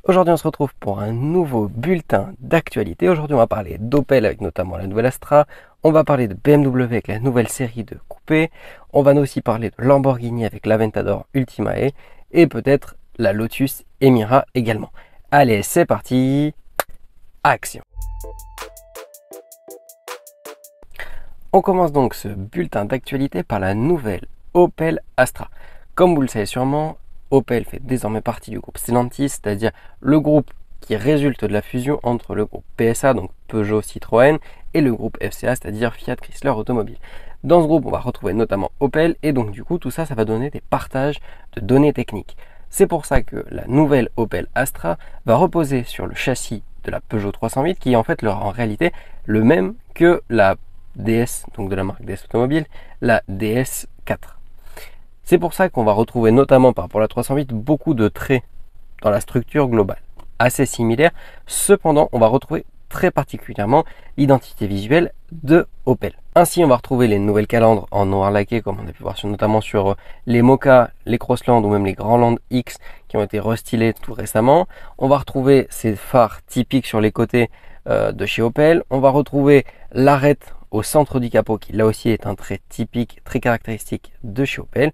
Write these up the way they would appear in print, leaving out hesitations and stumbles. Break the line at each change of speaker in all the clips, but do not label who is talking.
Aujourd'hui, on se retrouve pour un nouveau bulletin d'actualité. Aujourd'hui, on va parler d'Opel avec notamment la nouvelle Astra. On va parler de BMW avec la nouvelle série de coupés. On va aussi parler de Lamborghini avec l'Aventador Ultimae et peut-être la Lotus Emira également. Allez, c'est parti. Action. On commence donc ce bulletin d'actualité par la nouvelle Opel Astra. Comme vous le savez sûrement, Opel fait désormais partie du groupe Stellantis, c'est-à-dire le groupe qui résulte de la fusion entre le groupe PSA, donc Peugeot Citroën, et le groupe FCA, c'est-à-dire Fiat Chrysler Automobile. Dans ce groupe, on va retrouver notamment Opel, et donc du coup, tout ça, ça va donner des partages de données techniques. C'est pour ça que la nouvelle Opel Astra va reposer sur le châssis de la Peugeot 308, qui est en fait en réalité le même que la DS, donc de la marque DS Automobile, la DS4. C'est pour ça qu'on va retrouver notamment par rapport à la 308 beaucoup de traits dans la structure globale, assez similaires. Cependant, on va retrouver très particulièrement l'identité visuelle de Opel. Ainsi, on va retrouver les nouvelles calandres en noir laqué, comme on a pu voir notamment sur les Moka, les Crossland ou même les Grandland X qui ont été restylés tout récemment. On va retrouver ces phares typiques sur les côtés de chez Opel. On va retrouver l'arête au centre du capot qui là aussi est un trait typique, très caractéristique de chez Opel.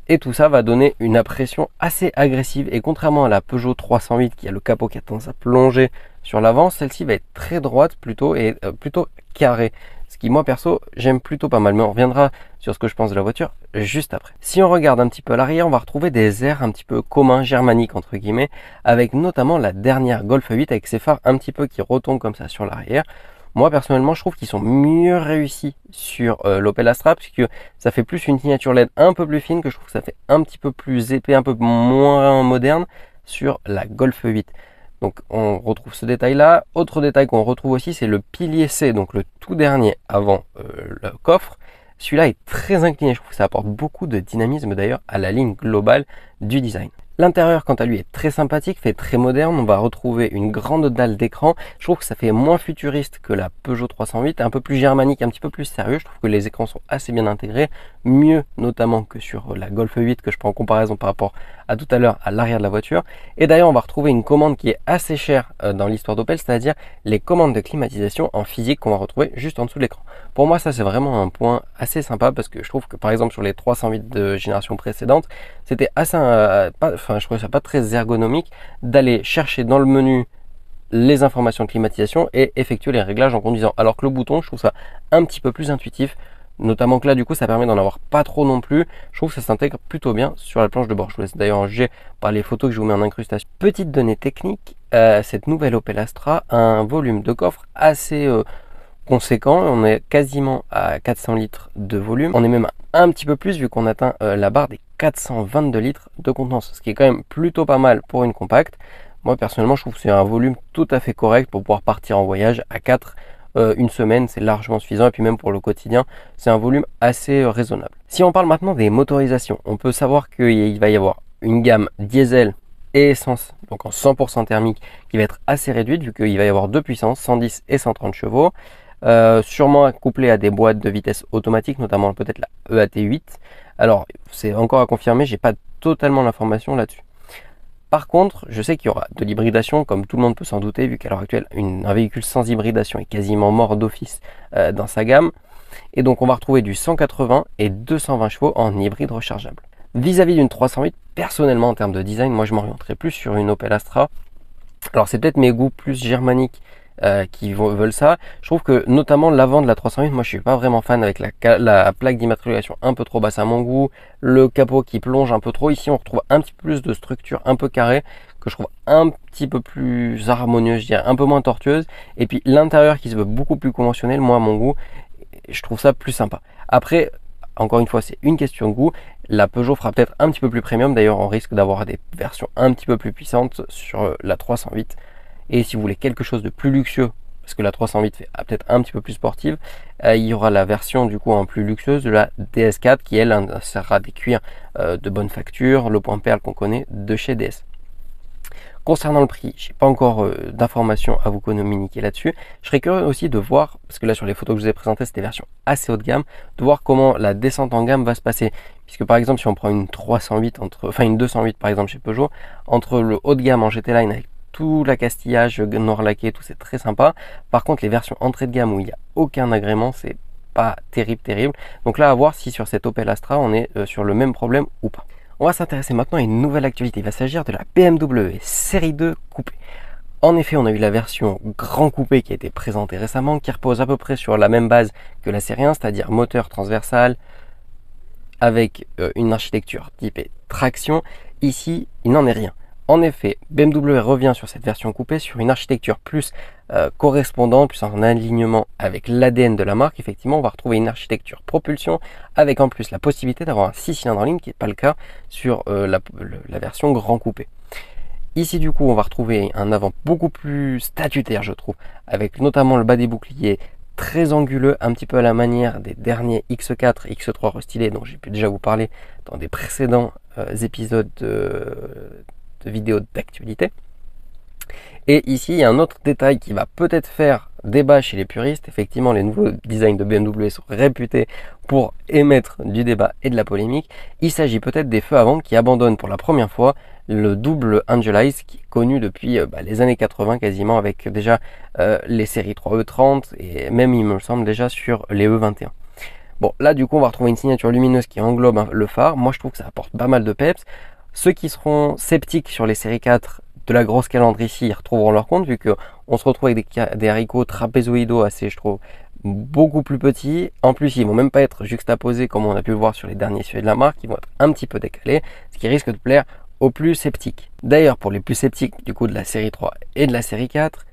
Et tout ça va donner une impression assez agressive. Et contrairement à la Peugeot 308 qui a le capot qui a tendance à plonger sur l'avant, celle-ci va être très droite plutôt et plutôt carrée. Ce qui moi perso j'aime plutôt pas mal. Mais on reviendra sur ce que je pense de la voiture juste après. Si on regarde un petit peu à l'arrière, on va retrouver des airs un petit peu communs, germaniques entre guillemets, avec notamment la dernière Golf 8 avec ses phares un petit peu qui retombent comme ça sur l'arrière. Moi personnellement je trouve qu'ils sont mieux réussis sur l'Opel Astra puisque ça fait plus une signature LED un peu plus fine, que je trouve que ça fait un petit peu plus épais, un peu moins moderne sur la Golf 8. Donc on retrouve ce détail là. Autre détail qu'on retrouve aussi, c'est le pilier C, donc le tout dernier avant le coffre. Celui-là est très incliné, je trouve que ça apporte beaucoup de dynamisme d'ailleurs à la ligne globale du design. L'intérieur, quant à lui, est très sympathique, fait très moderne. On va retrouver une grande dalle d'écran. Je trouve que ça fait moins futuriste que la Peugeot 308, un peu plus germanique, un petit peu plus sérieux. Je trouve que les écrans sont assez bien intégrés, mieux notamment que sur la Golf 8 que je prends en comparaison par rapport à tout à l'heure à l'arrière de la voiture. Et d'ailleurs, on va retrouver une commande qui est assez chère dans l'histoire d'Opel, c'est-à-dire les commandes de climatisation en physique qu'on va retrouver juste en dessous de l'écran. Pour moi, ça c'est vraiment un point assez sympa parce que je trouve que par exemple sur les 308 de génération précédente, c'était assez je trouvais ça pas très ergonomique d'aller chercher dans le menu les informations de climatisation et effectuer les réglages en conduisant. Alors que le bouton, je trouve ça un petit peu plus intuitif, notamment que là du coup ça permet d'en avoir pas trop non plus. Je trouve que ça s'intègre plutôt bien sur la planche de bord. Je vous laisse d'ailleurs en juger par les photos que je vous mets en incrustation. Petite donnée technique, cette nouvelle Opel Astra a un volume de coffre assez conséquent. On est quasiment à 400 litres de volume. On est même un petit peu plus vu qu'on atteint la barre des 422 litres de contenance, ce qui est quand même plutôt pas mal pour une compacte. Moi personnellement je trouve que c'est un volume tout à fait correct pour pouvoir partir en voyage à 4 une semaine, c'est largement suffisant, et puis même pour le quotidien c'est un volume assez raisonnable. Si on parle maintenant des motorisations, on peut savoir qu'il va y avoir une gamme diesel et essence, donc en 100% thermique, qui va être assez réduite vu qu'il va y avoir deux puissances, 110 et 130 chevaux. Sûrement couplé à des boîtes de vitesse automatiques, notamment peut-être la EAT8. Alors c'est encore à confirmer, j'ai pas totalement l'information là-dessus. Par contre, je sais qu'il y aura de l'hybridation, comme tout le monde peut s'en douter, vu qu'à l'heure actuelle un véhicule sans hybridation est quasiment mort d'office dans sa gamme. Et donc on va retrouver du 180 et 220 chevaux en hybride rechargeable. Vis-à-vis d'une 308, personnellement en termes de design, moi je m'orienterai plus sur une Opel Astra. Alors c'est peut-être mes goûts plus germaniques qui veulent ça. Je trouve que notamment l'avant de la 308, moi je suis pas vraiment fan avec la plaque d'immatriculation un peu trop basse à mon goût, le capot qui plonge un peu trop. Ici on retrouve un petit peu plus de structure un peu carrée que je trouve un petit peu plus harmonieuse, je dirais un peu moins tortueuse, et puis l'intérieur qui se veut beaucoup plus conventionnel, moi à mon goût je trouve ça plus sympa. Après encore une fois c'est une question de goût. La Peugeot fera peut-être un petit peu plus premium, d'ailleurs on risque d'avoir des versions un petit peu plus puissantes sur la 308. Et si vous voulez quelque chose de plus luxueux, parce que la 308 fait peut-être un petit peu plus sportive, il y aura la version du coup en plus luxueuse de la DS4 qui elle sera des cuirs de bonne facture, le point perle qu'on connaît de chez DS. Concernant le prix, je n'ai pas encore d'informations à vous communiquer là-dessus. Je serais curieux aussi de voir, parce que là sur les photos que je vous ai présentées, c'était version assez haut de gamme, de voir comment la descente en gamme va se passer. Puisque par exemple, si on prend une 308, une 208 par exemple chez Peugeot, entre le haut de gamme en GT Line avec tout l'accastillage noir laqué, tout c'est très sympa. Par contre, les versions entrée de gamme où il n'y a aucun agrément, c'est pas terrible. Donc là, à voir si sur cette Opel Astra, on est sur le même problème ou pas. On va s'intéresser maintenant à une nouvelle actualité. Il va s'agir de la BMW Série 2 Coupé. En effet, on a eu la version Grand Coupé qui a été présentée récemment, qui repose à peu près sur la même base que la série 1, c'est-à-dire moteur transversal avec une architecture typée traction. Ici, il n'en est rien. En effet, BMW revient sur cette version coupée sur une architecture plus correspondante, plus en alignement avec l'ADN de la marque. Effectivement, on va retrouver une architecture propulsion avec en plus la possibilité d'avoir un 6 cylindres en ligne, qui n'est pas le cas sur la version Grand Coupé. Ici, du coup, on va retrouver un avant beaucoup plus statutaire, je trouve, avec notamment le bas des boucliers très anguleux, un petit peu à la manière des derniers X4, X3 restylés dont j'ai pu déjà vous parler dans des précédents épisodes de vidéos d'actualité. Et ici, il y a un autre détail qui va peut-être faire débat chez les puristes. Effectivement, les nouveaux designs de BMW sont réputés pour émettre du débat et de la polémique. Il s'agit peut-être des feux avant qui abandonnent pour la première fois le double Angelize qui est connu depuis les années 80 quasiment, avec déjà les séries 3E30 et même, il me semble, déjà sur les E21. Bon, là du coup on va retrouver une signature lumineuse qui englobe le phare. Moi je trouve que ça apporte pas mal de peps. Ceux qui seront sceptiques sur les séries 4 de la grosse calandre ici, ils retrouveront leur compte, vu qu'on se retrouve avec des haricots trapézoïdaux assez, je trouve, beaucoup plus petits. En plus, ils vont même pas être juxtaposés comme on a pu le voir sur les derniers SUV de la marque. Ils vont être un petit peu décalés, ce qui risque de plaire aux plus sceptiques. D'ailleurs, pour les plus sceptiques du coup de la série 3 et de la série 4,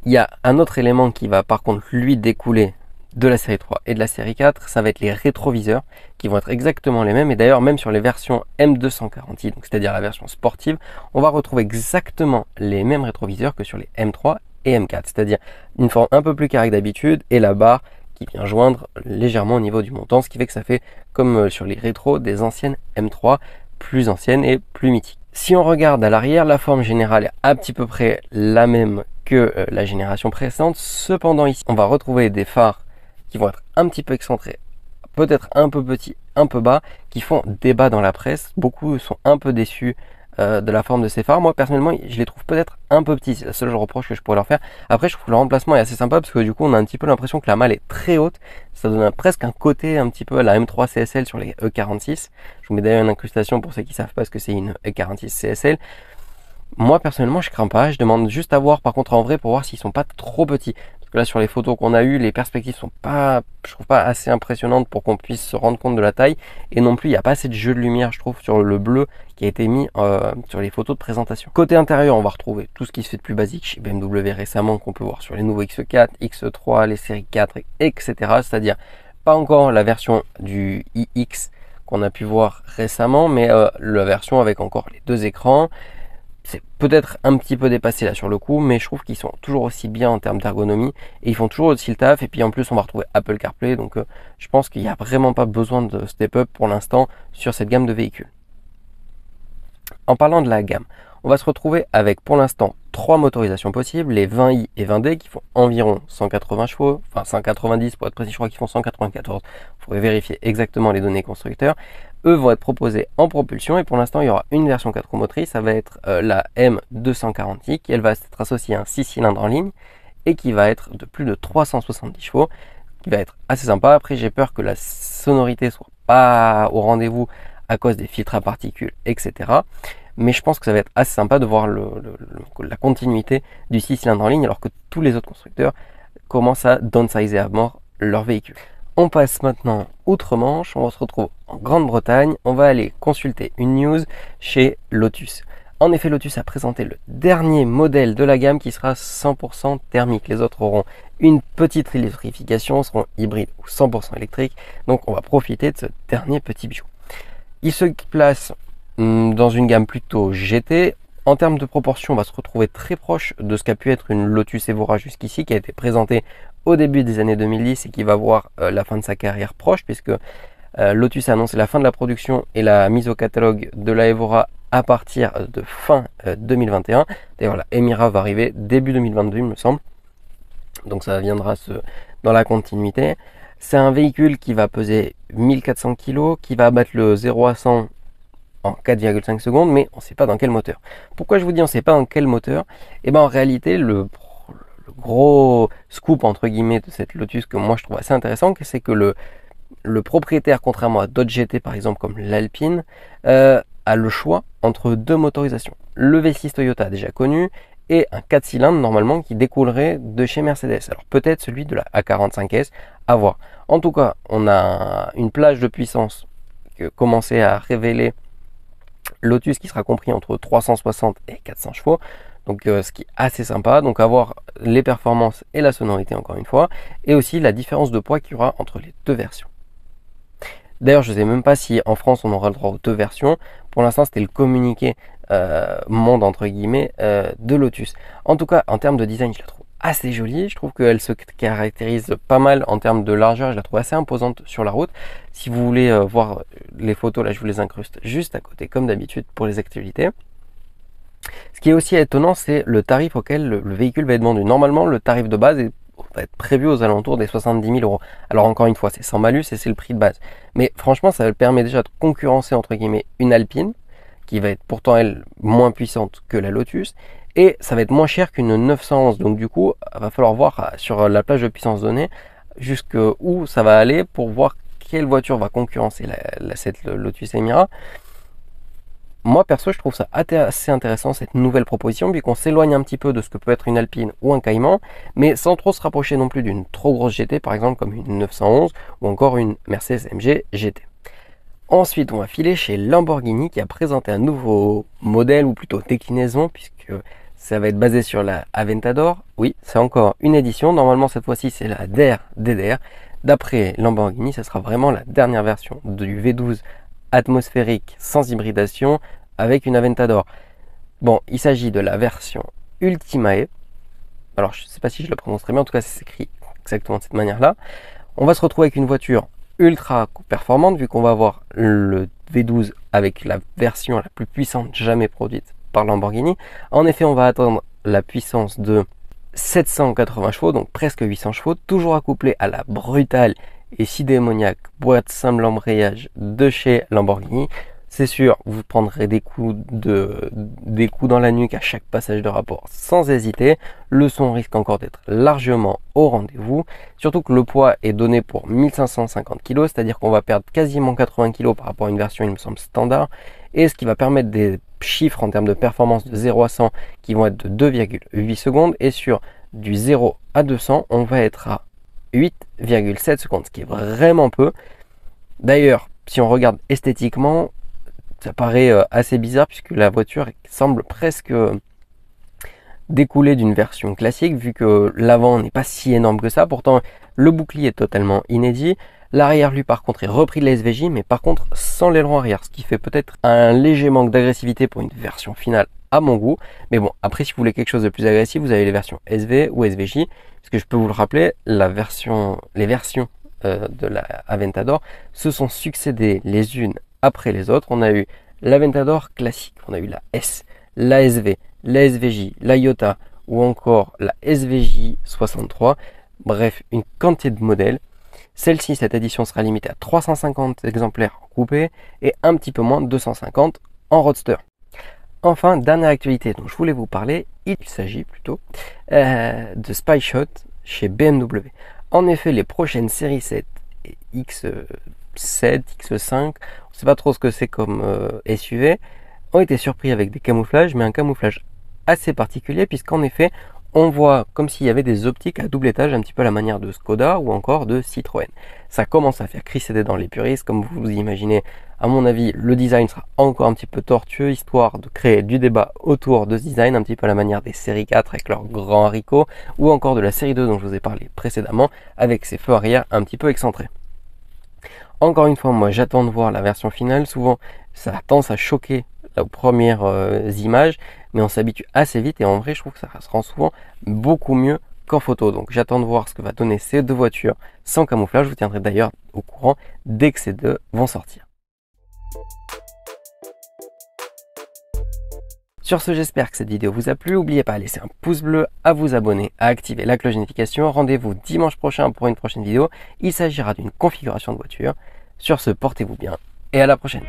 il y a un autre élément qui va par contre lui découler de la série 3 et de la série 4, ça va être les rétroviseurs qui vont être exactement les mêmes. Et d'ailleurs, même sur les versions M240i, donc c'est-à-dire la version sportive, on va retrouver exactement les mêmes rétroviseurs que sur les M3 et M4, c'est-à-dire une forme un peu plus carrée que d'habitude et la barre qui vient joindre légèrement au niveau du montant, ce qui fait que ça fait comme sur les rétros des anciennes M3, plus anciennes et plus mythiques. Si on regarde à l'arrière, la forme générale est à peu près la même que la génération précédente. Cependant, ici, on va retrouver des phares qui vont être un petit peu excentrés, peut-être un peu petits, un peu bas, qui font débat dans la presse. Beaucoup sont un peu déçus de la forme de ces phares. Moi, personnellement, je les trouve peut-être un peu petits. C'est le seul reproche que je pourrais leur faire. Après, je trouve que le remplacement est assez sympa parce que du coup, on a un petit peu l'impression que la malle est très haute. Ça donne presque un côté un petit peu à la M3 CSL sur les E46. Je vous mets d'ailleurs une incrustation pour ceux qui savent pas ce que c'est une E46 CSL. Moi, personnellement, je crains pas. Je demande juste à voir par contre en vrai pour voir s'ils sont pas trop petits. Là, sur les photos qu'on a eues, les perspectives sont pas, je trouve pas assez impressionnantes pour qu'on puisse se rendre compte de la taille. Et non plus, il n'y a pas assez de jeu de lumière, je trouve, sur le bleu qui a été mis sur les photos de présentation. Côté intérieur, on va retrouver tout ce qui se fait de plus basique chez BMW récemment, qu'on peut voir sur les nouveaux X4, X3, les séries 4, etc. C'est-à-dire pas encore la version du iX qu'on a pu voir récemment, mais la version avec encore les deux écrans. C'est peut-être un petit peu dépassé là sur le coup, mais je trouve qu'ils sont toujours aussi bien en termes d'ergonomie et ils font toujours aussi le taf. Et puis en plus, on va retrouver Apple CarPlay, donc je pense qu'il n'y a vraiment pas besoin de step up pour l'instant sur cette gamme de véhicules. En parlant de la gamme, on va se retrouver avec pour l'instant 3 motorisations possibles, les 20i et 20d qui font environ 180 chevaux, enfin 190 pour être précis, je crois qu'ils font 194. Il faudrait vérifier exactement les données constructeurs. Eux vont être proposés en propulsion et pour l'instant il y aura une version 4 roues motrices, ça va être la M240i qui elle va être associée à un 6 cylindres en ligne et qui va être de plus de 370 chevaux, qui va être assez sympa. Après j'ai peur que la sonorité soit pas au rendez-vous à cause des filtres à particules, etc. Mais je pense que ça va être assez sympa de voir la continuité du 6 cylindres en ligne alors que tous les autres constructeurs commencent à downsizer à mort leur véhicule. On passe maintenant outre-Manche, on se retrouve en Grande-Bretagne, on va aller consulter une news chez Lotus. En effet, Lotus a présenté le dernier modèle de la gamme qui sera 100% thermique. Les autres auront une petite électrification, seront hybrides ou 100% électriques. Donc on va profiter de ce dernier petit bijou. Il se place dans une gamme plutôt GT. En termes de proportion, on va se retrouver très proche de ce qu'a pu être une Lotus Evora jusqu'ici, qui a été présentée au début des années 2010 et qui va voir la fin de sa carrière proche, puisque Lotus a annoncé la fin de la production et la mise au catalogue de la Evora à partir de fin 2021. D'ailleurs, la Emira va arriver début 2022, il me semble. Donc ça viendra dans la continuité. C'est un véhicule qui va peser 1400 kg, qui va abattre le 0 à 100 en 4,5 secondes, mais on ne sait pas dans quel moteur. Pourquoi je vous dis on ne sait pas dans quel moteur? Et bien en réalité, le gros scoop entre guillemets de cette Lotus que moi je trouve assez intéressant, c'est que le propriétaire, contrairement à d'autres GT par exemple comme l'Alpine, a le choix entre deux motorisations. Le V6 Toyota déjà connu et un 4 cylindres normalement qui découlerait de chez Mercedes. Alors peut-être celui de la A45S, à voir. En tout cas, on a une plage de puissance que commençait à révéler Lotus qui sera compris entre 360 et 400 chevaux. Donc ce qui est assez sympa, donc avoir les performances et la sonorité encore une fois, et aussi la différence de poids qu'il y aura entre les deux versions. D'ailleurs, je ne sais même pas si en France on aura le droit aux deux versions. Pour l'instant, c'était le communiqué monde entre guillemets de Lotus. En tout cas, en termes de design, je la trouve assez jolie. Je trouve qu'elle se caractérise pas mal en termes de largeur. Je la trouve assez imposante sur la route. Si vous voulez voir les photos, là, je vous les incruste juste à côté, comme d'habitude pour les actualités. Ce qui est aussi étonnant, c'est le tarif auquel le véhicule va être vendu. Normalement, le tarif de base va être prévu aux alentours des 70 000 euros. Alors encore une fois, c'est sans malus et c'est le prix de base. Mais franchement, ça permet déjà de concurrencer entre guillemets une Alpine, qui va être pourtant elle moins puissante que la Lotus, et ça va être moins cher qu'une 911. Donc du coup, il va falloir voir sur la plage de puissance donnée jusqu'où ça va aller pour voir quelle voiture va concurrencer cette Lotus Emira. Moi perso, je trouve ça assez intéressant cette nouvelle proposition, vu qu'on s'éloigne un petit peu de ce que peut être une Alpine ou un Cayman, mais sans trop se rapprocher non plus d'une trop grosse GT, par exemple comme une 911 ou encore une Mercedes AMG GT. Ensuite, on va filer chez Lamborghini qui a présenté un nouveau modèle, ou plutôt déclinaison, puisque ça va être basé sur la Aventador. Oui, c'est encore une édition. Normalement, cette fois-ci, c'est la DDR. D'après Lamborghini, ce sera vraiment la dernière version du V12 atmosphérique sans hybridation avec une Aventador. Bon, il s'agit de la version Ultimae. Alors, je ne sais pas si je le prononce très bien. En tout cas, c'est écrit exactement de cette manière-là. On va se retrouver avec une voiture ultra performante, vu qu'on va avoir le V12 avec la version la plus puissante jamais produite par Lamborghini. En effet, on va atteindre la puissance de 780 chevaux, donc presque 800 chevaux, toujours accouplé à la brutale et si démoniaque boîte simple embrayage de chez Lamborghini. C'est sûr, vous prendrez des coups dans la nuque à chaque passage de rapport sans hésiter. Le son risque encore d'être largement au rendez-vous. Surtout que le poids est donné pour 1550 kg, c'est-à-dire qu'on va perdre quasiment 80 kg par rapport à une version, il me semble, standard. Et ce qui va permettre des chiffres en termes de performance de 0 à 100 qui vont être de 2,8 secondes. Et sur du 0 à 200, on va être à 8,7 secondes, ce qui est vraiment peu. D'ailleurs, si on regarde esthétiquement, ça paraît assez bizarre puisque la voiture semble presque découler d'une version classique, vu que l'avant n'est pas si énorme que ça. Pourtant, le bouclier est totalement inédit. L'arrière, lui, par contre, est repris de la SVJ, mais par contre sans l'aileron arrière, ce qui fait peut-être un léger manque d'agressivité pour une version finale à mon goût. Mais bon, après, si vous voulez quelque chose de plus agressif, vous avez les versions SV ou SVJ. Parce que je peux vous le rappeler, les versions de la Aventador se sont succédées les unes après les autres. On a eu l'Aventador classique, on a eu la S, la SV, la SVJ, la Iota ou encore la SVJ 63. Bref, une quantité de modèles. Celle-ci, cette édition sera limitée à 350 exemplaires en coupé et un petit peu moins de 250 en roadster. Enfin, dernière actualité dont je voulais vous parler, il s'agit plutôt de SpyShot chez BMW. En effet, les prochaines séries 7 et X7, X5, on ne sait pas trop ce que c'est comme SUV, ont été surpris avec des camouflages, mais un camouflage assez particulier, puisqu'en effet, on voit comme s'il y avait des optiques à double étage, un petit peu à la manière de Skoda ou encore de Citroën. Ça commence à faire crisser des dents les puristes, comme vous vous imaginez. À mon avis, le design sera encore un petit peu tortueux, histoire de créer du débat autour de ce design, un petit peu à la manière des séries 4 avec leurs grands haricots, ou encore de la série 2 dont je vous ai parlé précédemment, avec ses feux arrière un petit peu excentrés. Encore une fois, moi j'attends de voir la version finale. Souvent, ça a tendance à choquer aux premières images, mais on s'habitue assez vite et en vrai, je trouve que ça se rend souvent beaucoup mieux qu'en photo. Donc j'attends de voir ce que va donner ces deux voitures sans camouflage. Je vous tiendrai d'ailleurs au courant dès que ces deux vont sortir. Sur ce, j'espère que cette vidéo vous a plu. N'oubliez pas à laisser un pouce bleu, à vous abonner, à activer la cloche de notification. Rendez-vous dimanche prochain pour une prochaine vidéo. Il s'agira d'une configuration de voiture. Sur ce, portez-vous bien et à la prochaine.